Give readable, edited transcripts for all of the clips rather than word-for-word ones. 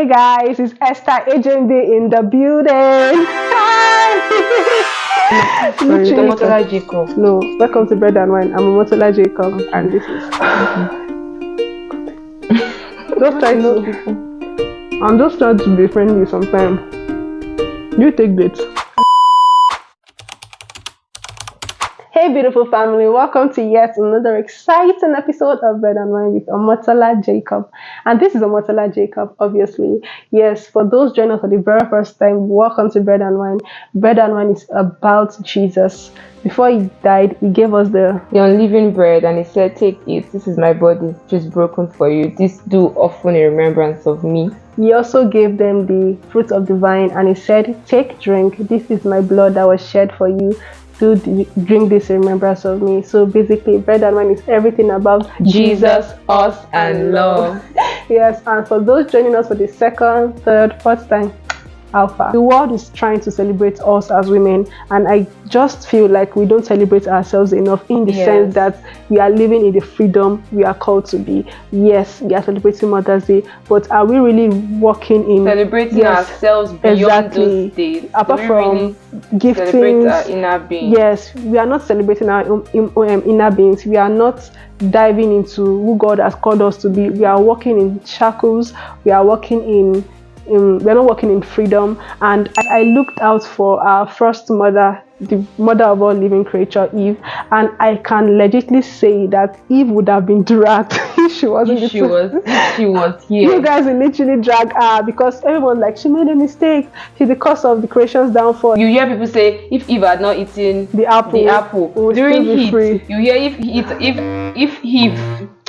Hey guys, it's Esther HMB in the building. Hi. Omotola Jacob. No, welcome to Bread and Wine. I'm Omotola Jacob, and this is. Just try to. I'm just trying to be friendly sometimes. You take dates. Hey beautiful family, welcome to yet another exciting episode of Bread and Wine with Omotola Jacob. And this is Omotola Jacob, obviously. Yes, for those joining us for the very first time, welcome to Bread and Wine. Bread and Wine is about Jesus. Before he died, he gave us the unleavened bread, and he said, "Take it, this is my body, which is broken for you. This do often in remembrance of me." He also gave them the fruit of the vine, and he said, "Take, drink, this is my blood that was shed for you. Do drink this in remembrance of me." So basically, Bread and Wine is everything about Jesus, us, and love. Yes, and for those joining us for the second, third, fourth time, Alpha. The world is trying to celebrate us as women, and I just feel like we don't celebrate ourselves enough in the sense that we are living in the freedom we are called to be. Yes, we are celebrating Mother's Day, but are we really walking in celebrating ourselves beyond those days? Apart from gifting, celebrate our inner being. Yes, we are not celebrating our inner beings. We are not diving into who God has called us to be. We are walking in shackles. We are walking we're not walking in freedom. And I looked out for our first mother, the mother of all living creature, Eve, and I can legitimately say that Eve would have been dragged if she wasn't. If she was here. You guys will literally drag her because everyone's like, she made a mistake. She's the cause of the creation's downfall. You hear people say, if Eve had not eaten the apple during heat, you hear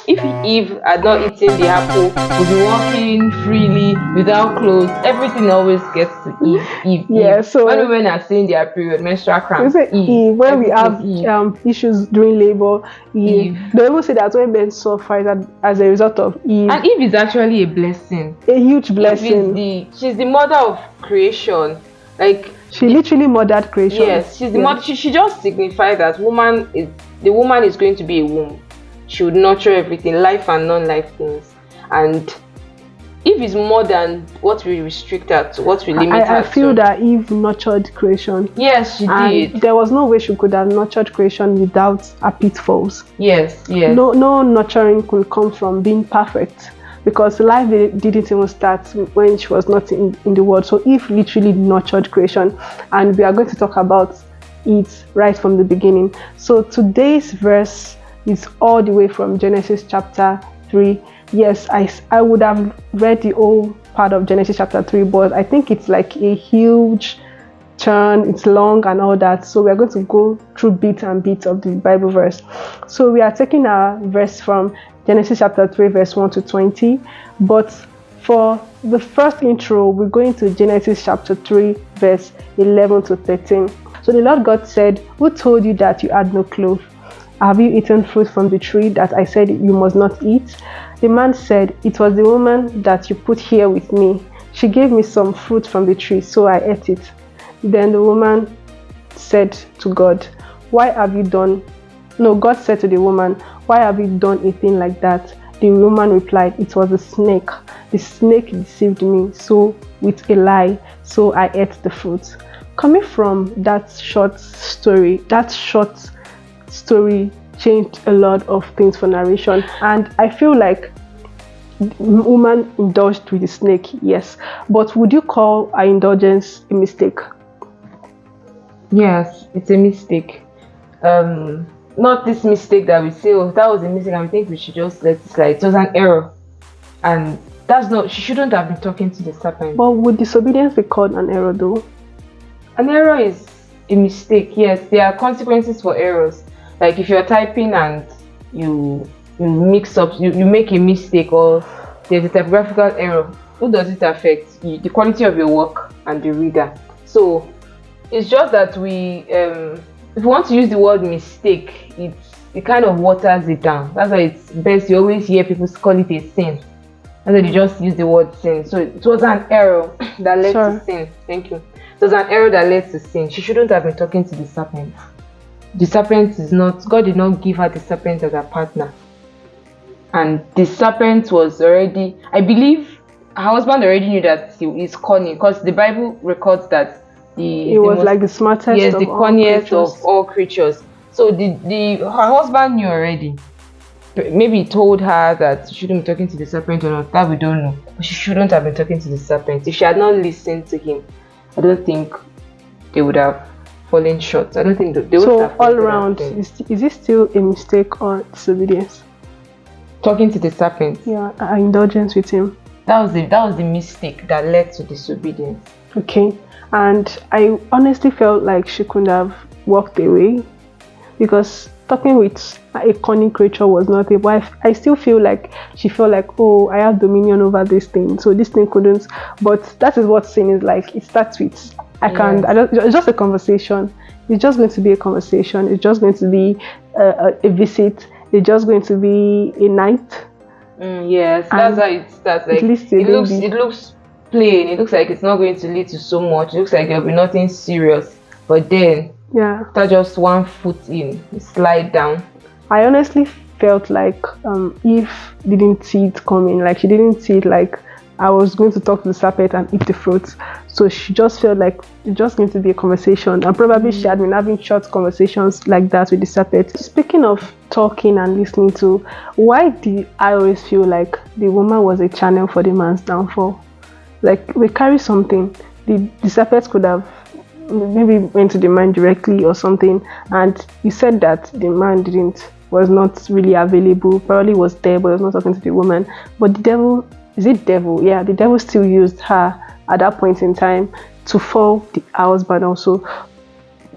if Eve had not eaten the apple, would be walking freely without clothes. Everything always gets to Eve. Yeah, so when women are seeing their period, menstrual cramps, Eve. When we have issues during labor, Eve. They even say that when men suffer as a result of Eve. And Eve is actually a blessing. A huge blessing. She's the mother of creation. Like she literally mothered creation. Yes, she's the mother. She just signifies that the woman is going to be a womb. She would nurture everything, life and non-life things. And Eve is more than what we restrict her to, what we limit her to. I feel that Eve nurtured creation. Yes, she did. There was no way she could have nurtured creation without her pitfalls. Yes. No nurturing could come from being perfect, because life didn't even start when she was not in the world. So Eve literally nurtured creation, and we are going to talk about it right from the beginning. So today's verse is all the way from Genesis chapter 3. Yes, I would have read the whole part of Genesis chapter 3, but I think it's like a huge turn. It's long and all that. So we are going to go through bits and bits of the Bible verse. So we are taking our verse from Genesis chapter 3, verse 1 to 20. But for the first intro, we're going to Genesis chapter 3, verse 11 to 13. So the Lord God said, "Who told you that you had no clothes? Have you eaten fruit from the tree that I said you must not eat?" The man said, "It was the woman that you put here with me. She gave me some fruit from the tree, so I ate it." Then the woman said to God, "Why have you done?" No, God said to the woman, "Why have you done a thing like that?" The woman replied, "It was a snake. The snake deceived me, so with a lie, so I ate the fruit." Coming from that short story changed a lot of things for narration, and I feel like the woman indulged with the snake, yes, but would you call our indulgence a mistake? Yes, it's a mistake. Not this mistake that we say, "Oh, that was a mistake," and we think we should just let it slide. It was an error, and she shouldn't have been talking to the serpent. But would disobedience be called an error though? An error is a mistake. Yes, there are consequences for errors. Like if you're typing and you mix up, you make a mistake, or there's a typographical error, who does it affect? The quality of your work and the reader. So it's just that if you want to use the word mistake, it kind of waters it down. That's why it's best you always hear people call it a sin, and then you just use the word sin. So it was an error that led to sin. Thank you. It was an error that led to sin. She shouldn't have been talking to the serpent. The serpent God did not give her the serpent as a partner. And the serpent was already, I believe, her husband already knew that he is cunning, because the Bible records that He was like the smartest yes, of the all cunniest creatures. of all creatures. So her husband knew already. Maybe he told her that she shouldn't be talking to the serpent or not. That we don't know. But she shouldn't have been talking to the serpent. If she had not listened to him, I don't think they would have fallen short. I don't think they would have. So all around, is it still a mistake or disobedience? Talking to the serpent. Yeah, indulgence with him. That was the mistake that led to disobedience. Okay, and I honestly felt like she could have walked away, because talking with a cunning creature was not a, but I still feel like she felt like, oh, I have dominion over this thing, so this thing couldn't. But that is what sin is like. It starts with it's just a conversation. It's just going to be a conversation. It's just going to be a visit. It's just going to be a night. Yes, that's how it starts. Like, it looks plain. It looks like it's not going to lead to so much. It looks like there'll be nothing serious. But then, after just 1 foot in, you slide down. I honestly felt like Eve didn't see it coming. Like, she didn't see it like I was going to talk to the serpent and eat the fruit. So she just felt like it's just going to be a conversation. And probably she had been having short conversations like that with the serpent. Speaking of talking and listening to, why did I always feel like the woman was a channel for the man's downfall? Like, we carry something. The serpent could have maybe went to the man directly or something, and you said that the man was not really available, probably was there but was not talking to the woman. But the devil, the devil still used her at that point in time to fall the husband also.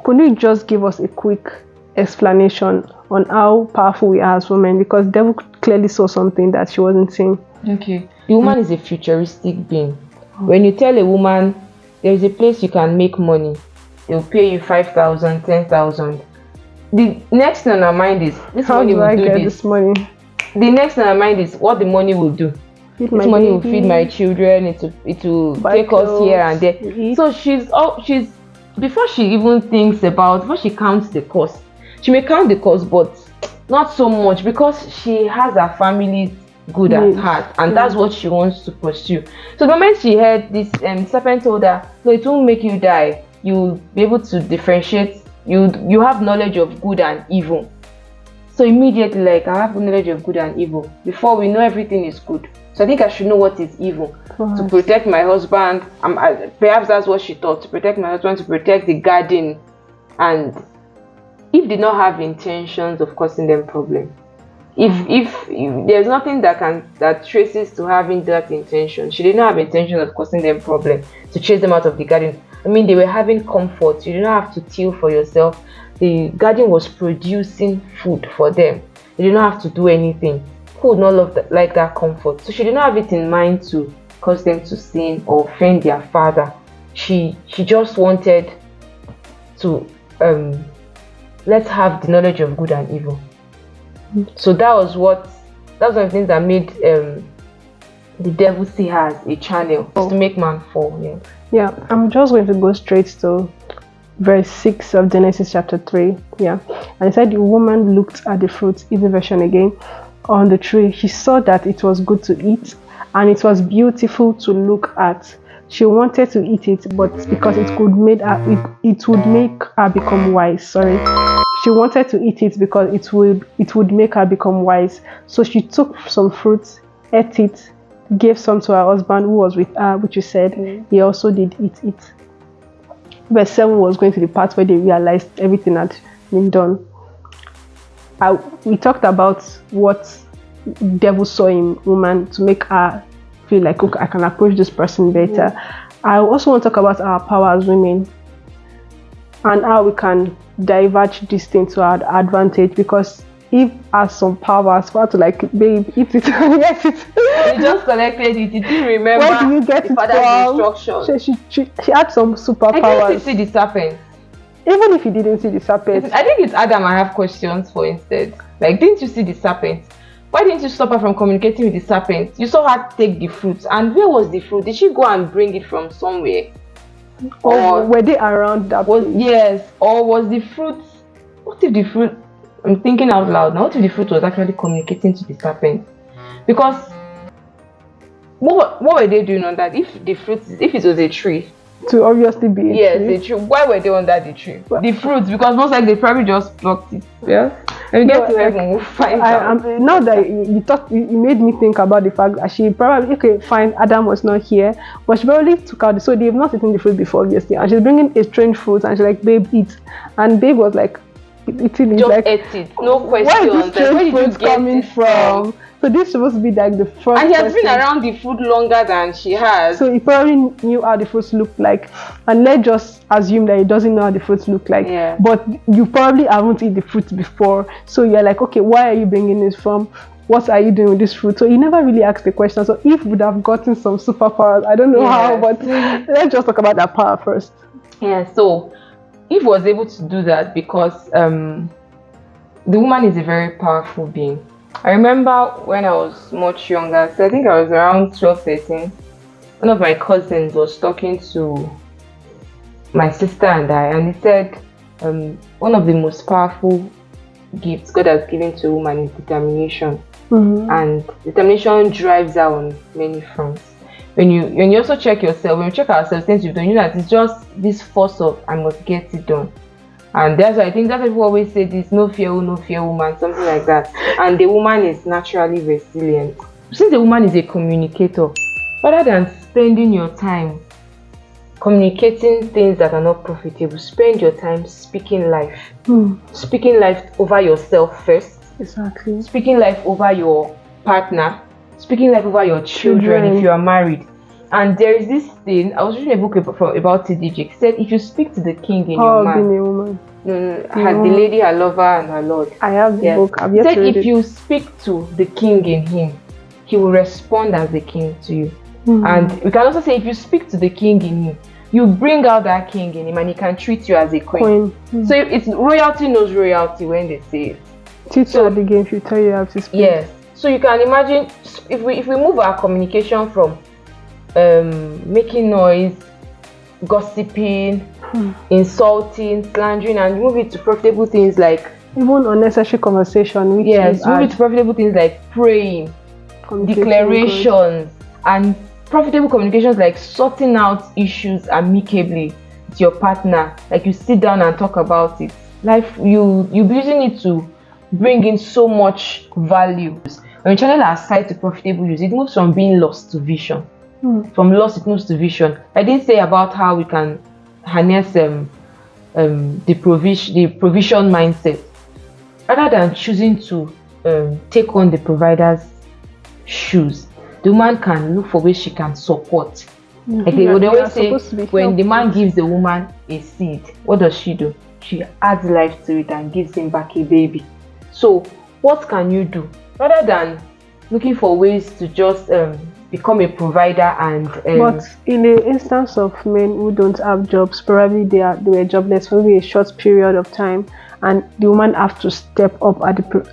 Could you just give us a quick explanation on how powerful we are as women? Because the devil clearly saw something that she wasn't seeing. Okay, the woman is a futuristic being. When you tell a woman there is a place you can make money, they'll pay you 5,000, 10,000. The next thing on her mind is, how do I get this money? The next thing on her mind is what the money will do. This money will feed my children. It will take us here and there. So she's before she even thinks about, before she counts the cost, she may count the cost, but not so much, because she has her family's good at heart, and that's what she wants to pursue. So the moment she heard this, serpent told her, no, it won't make you die. You'll be able to differentiate. You have knowledge of good and evil. So immediately, like, I have knowledge of good and evil. Before we know everything is good. So I think I should know what is evil. To protect my husband. Perhaps that's what she thought. To protect my husband, to protect the garden. And Eve did not have intentions of causing them problem. If there's nothing that traces to having that intention. She did not have intention of causing them problem, to chase them out of the garden. I mean, they were having comfort. You did not have to till for yourself. The garden was producing food for them. You did not have to do anything. Who would not like that comfort? So she did not have it in mind to cause them to sin or offend their father. She just wanted to let's have the knowledge of good and evil. So that was one of the things that made the devil see her as a channel to make man fall. Yeah, I'm just going to go straight to verse 6 of Genesis chapter 3. And it said, the woman looked at the fruit, easy version again, on the tree. She saw that it was good to eat, and it was beautiful to look at. She wanted to eat it, but because it would make her become wise. She wanted to eat it because it would make her become wise. So she took some fruit, ate it, gave some to her husband who was with her, which you said he also did eat it. Verse 7 was going to the part where they realized everything had been done. We talked about what the devil saw in woman to make her feel like, okay, I can approach this person better. I also want to talk about our power as women and how we can diverge this thing to our advantage, because Eve has some powers for her to, like, babe, eat it and get it. You just collected it. You didn't remember. Where do you get it from? Instructions. She had some superpowers. I didn't see the serpent. Even if you didn't see the serpent, I think it's Adam I have questions for instead. Like, didn't you see the serpent? Why didn't you stop her from communicating with the serpent? You saw her take the fruit, and where was the fruit? Did she go and bring it from somewhere? Or were they around that place? Yes, or was the fruit? What if the fruit? I'm thinking out loud now. What if the fruit was actually communicating to the serpent? Because What were they doing on that? If it was a tree, To obviously be a yes, tree. the tree. Why were they under the tree? Well- The fruits, because most likely they probably just plucked it. Yeah. And we get to heaven, we'll find out. Now that you thought, you made me think about the fact that she probably, okay, fine, Adam was not here, but she probably took out so they've not eaten the fruit before, obviously, and she's bringing a strange fruit, and she's like, babe, eat. And babe was like, eating it, Just like, ate it. No where question. is this strange fruit coming from? So this is supposed to be like the first And he has been person. around the food longer than she has. So he probably knew how the fruits look like, and let's just assume that he doesn't know how the fruits look like. Yeah. But you probably haven't eaten the fruit before, so you're like, okay, why are you bringing this from? What are you doing with this fruit? So he never really asked the question. So if we would have gotten some superpowers, I don't know how, Yes. but let's just talk about that power first. Yeah, so Eve was able to do that because the woman is a very powerful being. I remember when I was much younger, so I think I was around 12, 13, one of my cousins was talking to my sister and I, and he said one of the most powerful gifts God has given to a woman is determination. And determination drives her on many fronts. When you also check yourself, when you check ourselves, things we've done, you know that it's just this force of I must get it done. And that's why I think that's why people always say this, no fear woman, something like that. And the woman is naturally resilient. Since the woman is a communicator, rather than spending your time communicating things that are not profitable, spend your time speaking life. Speaking life over yourself first. Exactly. Speaking life over your partner. Speaking life over your children if you are married. And there is this thing, I was reading a book about TD Jakes. It said if you speak to the king in your man, being a woman. Had the lady, her lover, and her lord. I have the book. I've yet said to read if it. you speak to the king in him, he will respond as the king to you. And we can also say if you speak to the king in him, you bring out that king in him, and he can treat you as a queen. So it's royalty knows royalty when they say it. Teach you at the game, she tell you how to speak. Yes. So you can imagine if we move our communication from making noise, gossiping, insulting, slandering, and move it to profitable things like even unnecessary conversation. Which yes, move it to profitable things like praying, declarations, and profitable communications like sorting out issues amicably with your partner. Like you sit down and talk about it. Life, you'll be using it to bring in so much value. When we channel our side to profitable use, it moves from being lost to vision. From loss it moves to vision. I didn't say about how we can harness the provision mindset. Rather than choosing to take on the provider's shoes, the woman can look for ways she can support. Like they always say, when the man gives the woman a seed, what does she do? She adds life to it and gives him back a baby. So what can you do? Rather than looking for ways to just become a provider and but in the instance of men who don't have jobs, probably they were jobless for maybe a short period of time, and the woman have to step up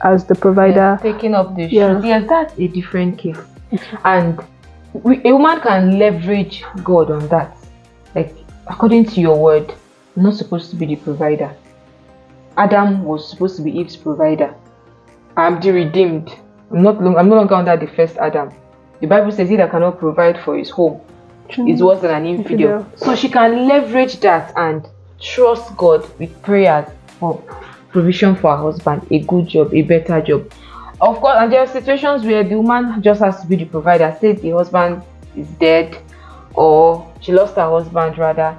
as the provider, taking up the shoes. Yes, that's a different case. And a woman can leverage God on that. Like according to your word, I'm not supposed to be the provider. Adam was supposed to be Eve's provider. I'm the redeemed. I'm no longer under the first Adam. The Bible says he that cannot provide for his home is worse than an infidel. So she can leverage that and trust God with prayers for provision for her husband, a good job, a better job. Of course, and there are situations where the woman just has to be the provider. Say the husband is dead, or she lost her husband rather,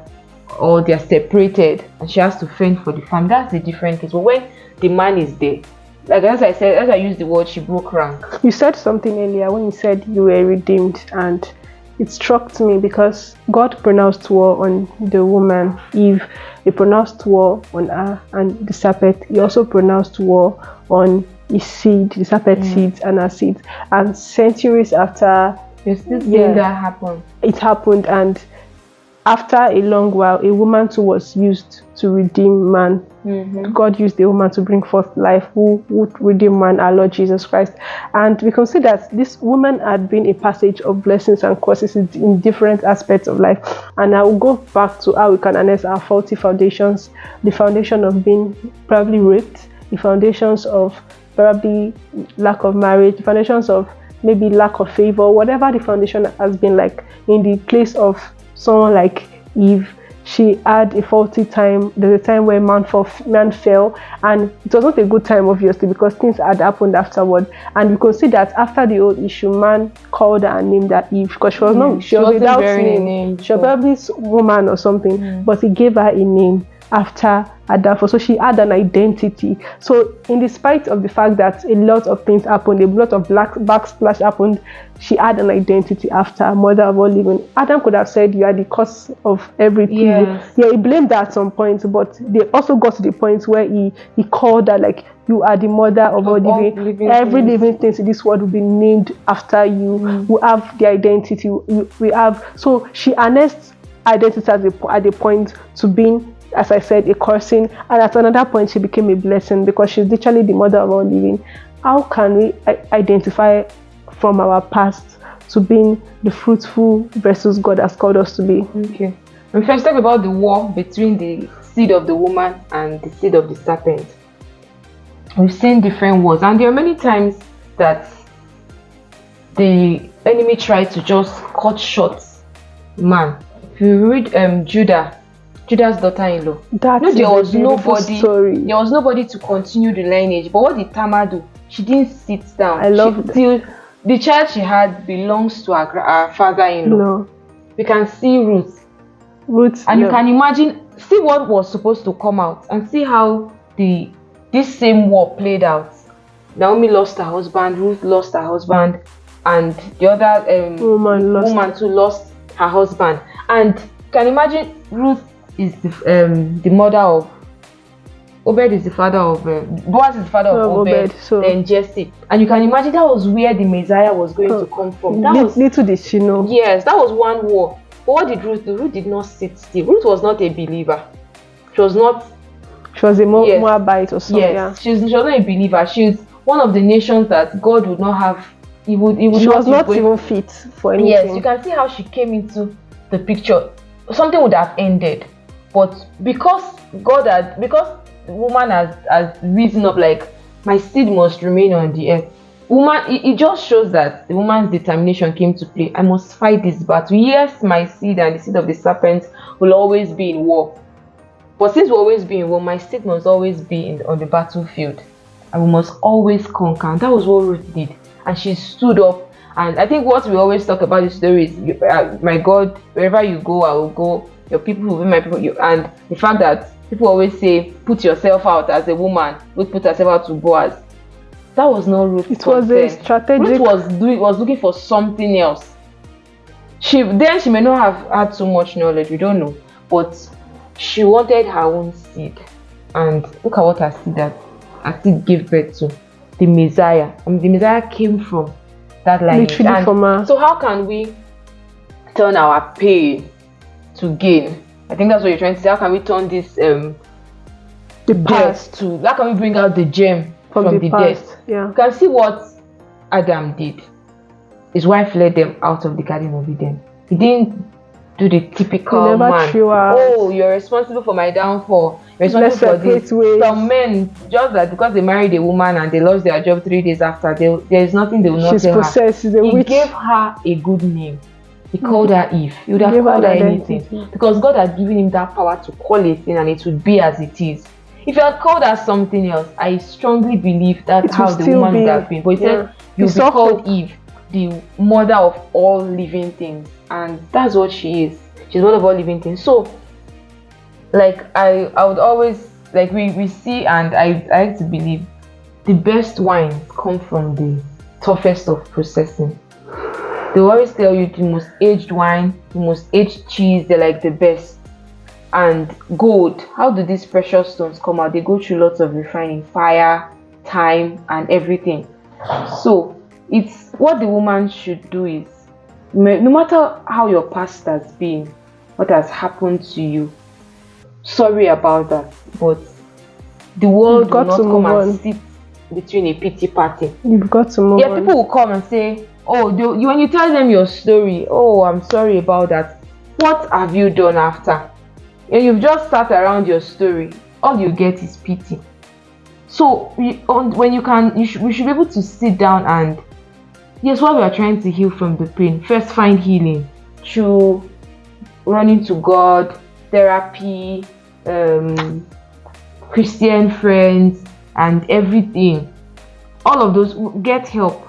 or they're separated and she has to fend for the family. That's a different case. But when the man is there, like as I said, as I used the word, she broke rank. You said something earlier when you said you were redeemed, and it struck me because God pronounced war on the woman Eve. He pronounced war on her and the serpent. He also pronounced war on his seed, the serpent seeds and her seeds. And centuries after, There's this thing that happened. It happened, and after a long while, a woman too was used to redeem man. God used the woman to bring forth life, who would redeem man, our Lord Jesus Christ. And we can see that this woman had been a passage of blessings and curses in different aspects of life. And I will go back to how we can harness our faulty foundations, the foundation of being probably raped, the foundations of probably lack of marriage, the foundations of maybe lack of favor, whatever the foundation has been like in the place of someone like Eve. She had a faulty time. There's a time where man fell, and it was not a good time, obviously, because things had happened afterward. And you could see that after the whole issue, man called her and named her Eve, because she was not, she was without name. She was probably woman or something, but he gave her a name after Adam. So she had an identity. So in despite of the fact that a lot of things happened, a lot of backsplash happened, she had an identity after mother of all living. Adam could have said, you are the cause of everything. Yes. Yeah, he blamed her at some point, but they also got to the point where he called her like, you are the mother of all living. Every living thing in this world will be named after you. We have the identity. We have, so she harnessed identity at the point to being, as I said, a cursing, and at another point she became a blessing, because she's literally the mother of all living. How can we identify from our past to being the fruitful vessels God has called us to be? Okay. And first, talk about the war between the seed of the woman and the seed of the serpent. We've seen different wars, and there are many times that the enemy tried to just cut short man. If you read Judah's daughter-in-law, there was nobody to continue the lineage. But what did Tamar do? She didn't sit down. I love till the child she had belongs to our father-in-law. No. We can see Ruth, and you can imagine, see what was supposed to come out, and see how this same war played out. Naomi lost her husband, Ruth lost her husband, and the other woman too lost her husband. And you can imagine, Ruth is the mother of Obed, is the father of Boaz, is the father of Obed, then Jesse. And you can imagine that was where the Messiah was going to come from. Little did she know. Yes, that was one war. But what did Ruth do? Ruth did not sit still. Ruth was not a believer. She was a Moabite or something. Yes, she was not a believer. She was one of the nations that God would not have. She was not even fit for anything. Yes, you can see how she came into the picture. Something would have ended, but because the woman has risen up, like, my seed must remain on the earth. It just shows that the woman's determination came to play. I must fight this battle. Yes, my seed and the seed of the serpent will always be in war. But since we'll always be in war, my seed must always be on the battlefield. And we must always conquer. And that was what Ruth did. And she stood up. And I think what we always talk about this story is, my God, wherever you go, I will go. Your people will be my people. And the fact that people always say, put yourself out as a woman. Ruth put herself out to Boaz. That was not Ruth's It was a strategic. Ruth was looking for something else. She may not have had so much knowledge, we don't know. But she wanted her own seed. And look at what her seed gave birth to. The Messiah. The Messiah came from that lineage. So how can we turn our pain to gain? I think that's what you're trying to say. How can we turn this the past to, how can we bring out the gem from the past? Yeah. You can see what Adam did. His wife led them out of the Garden of Eden. He didn't do the typical man. Oh, you're responsible for my downfall. You're responsible for this. Some men, just that because they married a woman and they lost their job 3 days after, there is nothing they will not tell her. He gave her a good name. He called her Eve. He would have called her anything. Because God had given him that power to call a thing and it would be as it is. If you had called her something else, I strongly believe that's how the woman would have been. But he said, you'll be called Eve, the mother of all living things. And that's what she is. She's mother of all living things. So, like, I would always, like, we see, and I like to believe, the best wines come from the toughest of processing. They always tell you the most aged wine, the most aged cheese, they're like the best. And gold, how do these precious stones come out? They go through lots of refining, fire, time, and everything. So it's what the woman should do is, no matter how your past has been, what has happened to you, sorry about that, but the world will not come and sit between a pity party. You've got to move on. Yeah, people will come and say, oh, when you tell them your story, oh, I'm sorry about that. What have you done after? And you've just sat around your story. All you get is pity. So we should be able to sit down and Yes, while we are trying to heal from the pain, first find healing through running to God, therapy, Christian friends, and everything. All of those, get help.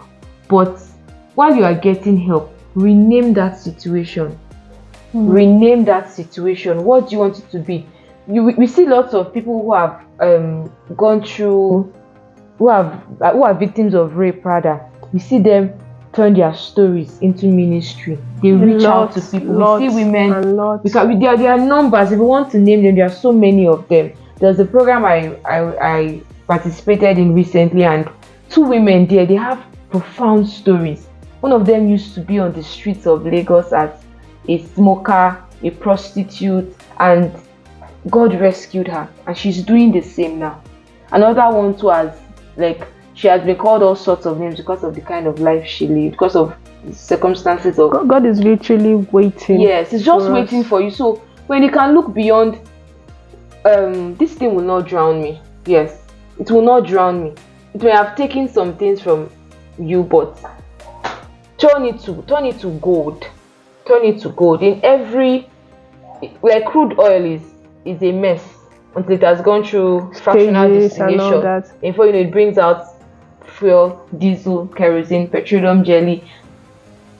But while you are getting help, rename that situation. Rename that situation. What do you want it to be? We see lots of people who have gone through, who are victims of rape rather. We see them turn their stories into ministry. They reach out to people. We see women. Because there are numbers. If you want to name them, there are so many of them. There's a program I participated in recently, and 2 women there. They have profound stories. One of them used to be on the streets of Lagos as a smoker, a prostitute, and God rescued her, and she's doing the same now. Another one too she has been called all sorts of names because of the kind of life she lived, because of the circumstances of God is literally waiting. Yes, it's just waiting for you. So when you can look beyond, this thing will not drown me. Yes, it will not drown me. It may have taken some things from you, but turn it to gold. Turn it to gold. In every, like crude oil is a mess until it has gone through fractional distillation. Before you know, it brings out fuel, diesel, kerosene, petroleum jelly.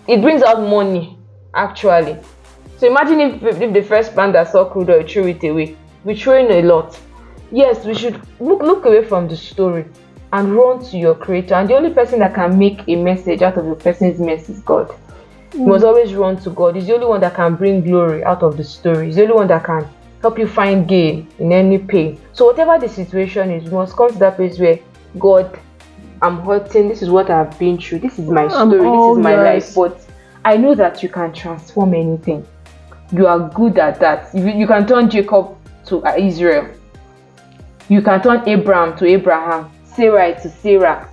It brings out money, actually. So imagine if the first plant that saw crude oil threw it away. We're throwing a lot. Yes, we should look away from the story and run to your creator. And the only person that can make a message out of a person's mess is God. You must always run to God. He's the only one that can bring glory out of the story. He's the only one that can help you find gain in any pain. So whatever the situation is, you must come to that place where, God, I'm hurting. This is what I've been through. This is my story. This is my life. But I know that you can transform anything. You are good at that. You can turn Jacob to Israel. You can turn Abraham to Abraham, Sarai to Sarah.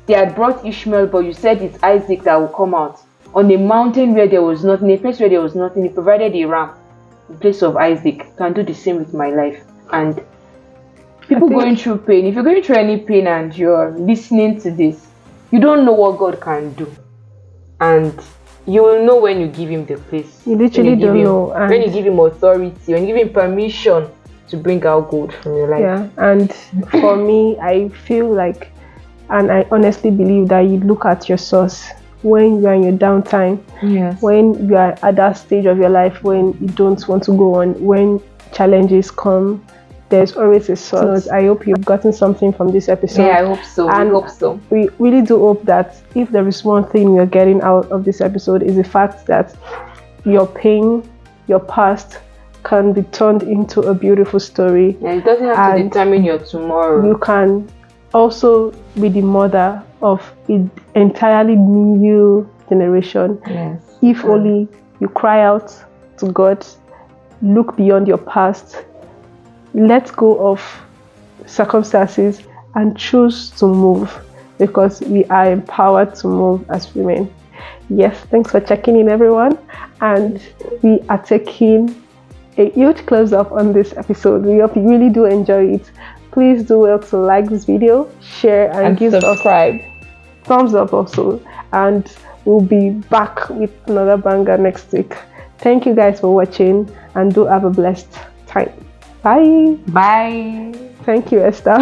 They had brought Ishmael, but you said it's Isaac that will come out. On a mountain where there was nothing, a place where there was nothing, he provided a ram in place of Isaac. You can do the same with my life. And people going through pain, if you're going through any pain and you're listening to this, you don't know what God can do. And you will know when you give him the place. You literally don't know. When you give him authority, when you give him permission to bring out good from your life. Yeah, and for me, I feel like, and I honestly believe that you look at your source when you're in your downtime. Yes. When you are at that stage of your life when you don't want to go on, when challenges come, there's always a source. I hope you've gotten something from this episode. Yeah, I hope so. And we hope so. We really do hope that if there is one thing you're getting out of this episode, is the fact that your pain, your past, can be turned into a beautiful story. Yeah, it doesn't have to determine your tomorrow. You can also be the mother of an entirely new generation. Yes. If only you cry out to God, look beyond your past, let go of circumstances, and choose to move, because we are empowered to move as women. Yes, thanks for checking in, everyone. And we are taking a huge close up on this episode. We hope you really do enjoy it. Please do well to like this video, share, and give subscribe. Thumbs up also. And we'll be back with another banger next week. Thank you guys for watching, and do have a blessed time. Bye. Bye. Thank you, Esther.